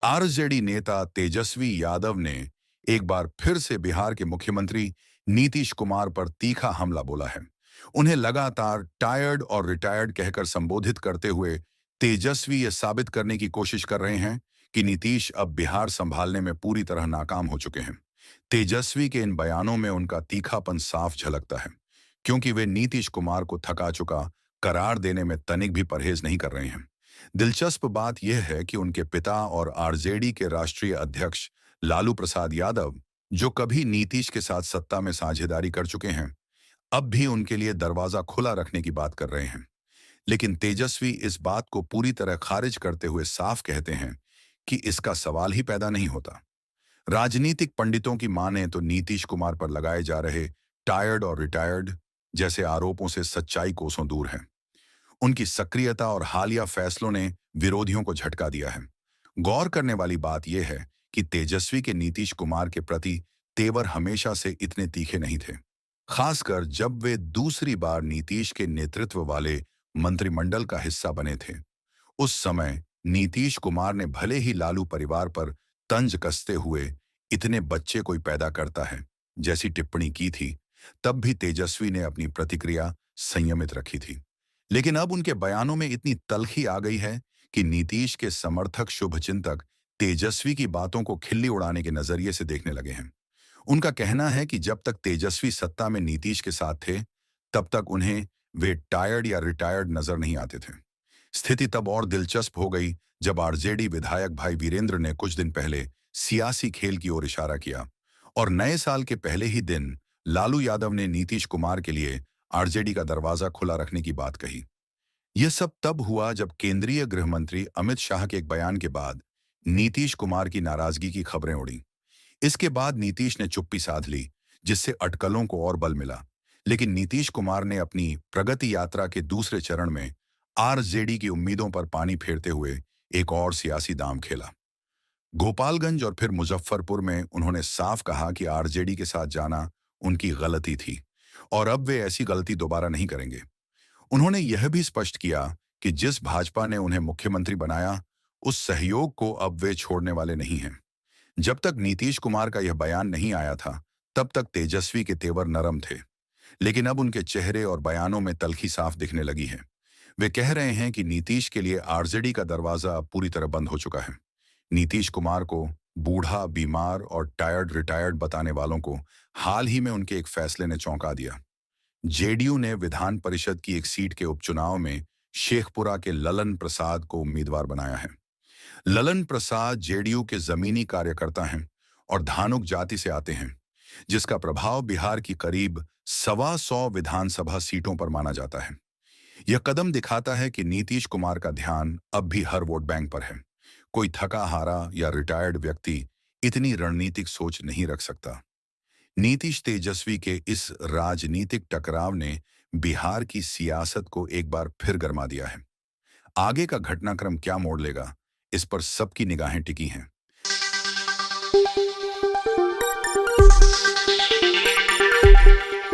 RJD नेता तेजस्वी यादव ने एक बार फिर से बिहार के मुख्यमंत्री नीतीश कुमार पर तीखा हमला बोला है। उन्हें लगातार टायर्ड और रिटायर्ड कहकर संबोधित करते हुए तेजस्वी ये साबित करने की कोशिश कर रहे हैं कि नीतीश अब बिहार संभालने में पूरी तरह नाकाम हो चुके हैं। तेजस्वी के इन बयानों में उनका तीखापन साफ झलकता है, क्योंकि वे नीतीश कुमार को थका चुका करार देने में तनिक भी परहेज नहीं कर रहे हैं। दिलचस्प बात यह है कि उनके पिता और आरजेडी के राष्ट्रीय अध्यक्ष लालू प्रसाद यादव, जो कभी नीतीश के साथ सत्ता में साझेदारी कर चुके हैं, अब भी उनके लिए दरवाजा खुला रखने की बात कर रहे हैं। लेकिन तेजस्वी इस बात को पूरी तरह खारिज करते हुए साफ कहते हैं कि इसका सवाल ही पैदा नहीं होता। राजनीतिक पंडितों की माने तो नीतीश कुमार पर लगाए जा रहे टायर्ड और रिटायर्ड जैसे आरोपों से सच्चाई कोसों दूर है। उनकी सक्रियता और हालिया फैसलों ने विरोधियों को झटका दिया है। गौर करने वाली बात यह है कि तेजस्वी के नीतीश कुमार के प्रति तेवर हमेशा से इतने तीखे नहीं थे, खासकर जब वे दूसरी बार नीतीश के नेतृत्व वाले मंत्रिमंडल का हिस्सा बने थे। उस समय नीतीश कुमार ने भले ही लालू परिवार पर तंज कसते हुए इतने बच्चे कोई पैदा करता है जैसी टिप्पणी की थी, तब भी तेजस्वी ने अपनी प्रतिक्रिया संयमित रखी थी। लेकिन अब उनके बयानों में इतनी तल्खी आ गई है कि नीतीश के समर्थक शुभचिंतक तेजस्वी की बातों को खिल्ली उड़ाने के नजरिए से देखने लगे हैं। उनका कहना है कि जब तक तेजस्वी सत्ता में नीतीश के साथ थे, तब तक उन्हें वे टायर्ड या रिटायर्ड नजर नहीं आते थे। स्थिति तब और दिलचस्प हो गई जब आरजेडी विधायक भाई वीरेंद्र ने कुछ दिन पहले सियासी खेल की ओर इशारा किया और नए साल के पहले ही दिन लालू यादव ने नीतीश कुमार के लिए आरजेडी का दरवाजा खुला रखने की बात कही। यह सब तब हुआ जब केंद्रीय गृह मंत्री अमित शाह के एक बयान के बाद नीतीश कुमार की नाराजगी की खबरें उड़ी। इसके बाद नीतीश ने चुप्पी साध ली, जिससे अटकलों को और बल मिला। लेकिन नीतीश कुमार ने अपनी प्रगति यात्रा के दूसरे चरण में आरजेडी की उम्मीदों पर पानी फेरते हुए एक और सियासी दांव खेला। गोपालगंज और फिर मुजफ्फरपुर में उन्होंने साफ कहा कि आरजेडी के साथ जाना उनकी गलती थी और अब वे ऐसी गलती दोबारा नहीं करेंगे। उन्होंने यह भी स्पष्ट किया कि जिस भाजपा ने उन्हें मुख्यमंत्री बनाया, उस सहयोग को अब वे छोड़ने वाले नहीं हैं। जब तक नीतीश कुमार का यह बयान नहीं आया था, तब तक तेजस्वी के तेवर नरम थे, लेकिन अब उनके चेहरे और बयानों में तल्खी साफ दिखने लगी है। वे कह रहे हैं कि नीतीश के लिए आरजेडी का दरवाजा अब पूरी तरह बंद हो चुका है। नीतीश कुमार को बूढ़ा, बीमार और टायर्ड रिटायर्ड बताने वालों को हाल ही में उनके एक फैसले ने चौंका दिया। जेडीयू ने विधान परिषद की एक सीट के उपचुनाव में शेखपुरा के ललन प्रसाद को उम्मीदवार बनाया है। ललन प्रसाद जेडीयू के जमीनी कार्यकर्ता हैं और धानुक जाति से आते हैं, जिसका प्रभाव बिहार की करीब 125 विधानसभा सीटों पर माना जाता है। यह कदम दिखाता है कि नीतीश कुमार का ध्यान अब भी हर वोट बैंक पर है। कोई थका हारा या रिटायर्ड व्यक्ति इतनी रणनीतिक सोच नहीं रख सकता। नीतीश तेजस्वी के इस राजनीतिक टकराव ने बिहार की सियासत को एक बार फिर गरमा दिया है। आगे का घटनाक्रम क्या मोड़ लेगा, इस पर सबकी निगाहें टिकी हैं।